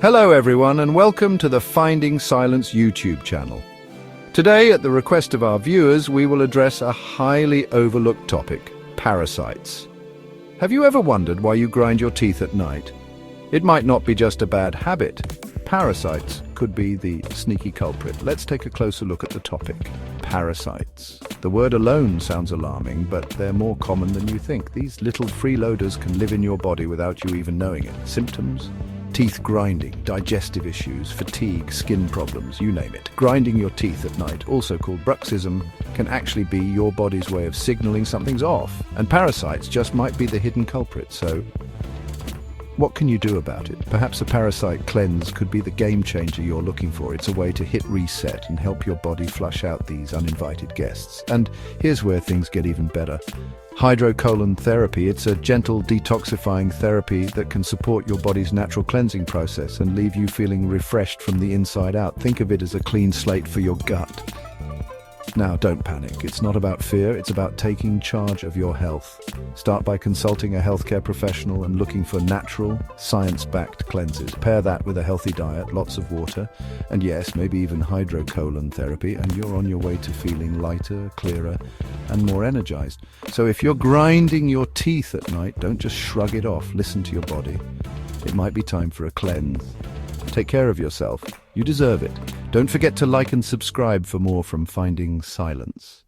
Hello everyone and welcome to the Finding Silence YouTube channel. Today, at the request of our viewers, we will address a highly overlooked topic, parasites. Have you ever wondered why you grind your teeth at night? It might not be just a bad habit. Parasites could be the sneaky culprit. Let's take a closer look at the topic. Parasites. The word alone sounds alarming, but they're more common than you think. These little freeloaders can live in your body without you even knowing it. Symptoms? Teeth grinding, digestive issues, fatigue, skin problems, you name it. Grinding your teeth at night, also called bruxism, can actually be your body's way of signaling something's off. And parasites just might be the hidden culprit, so what can you do about it? Perhaps a Parasite Cleanse could be the game changer you're looking for. It's a way to hit reset and help your body flush out these uninvited guests. And here's where things get even better. Hydrocolon therapy. It's a gentle detoxifying therapy that can support your body's natural cleansing process and leave you feeling refreshed from the inside out. Think of it as a clean slate for your gut. Now, don't panic. It's not about fear, it's about taking charge of your health. Start by consulting a healthcare professional and looking for natural, science-backed cleanses. Pair that with a healthy diet, lots of water, and yes, maybe even hydrocolon therapy, and you're on your way to feeling lighter, clearer, and more energized. So if you're grinding your teeth at night, don't just shrug it off. Listen to your body. It might be time for a cleanse. Take care of yourself. You deserve it. Don't forget to like and subscribe for more from Finding Silence.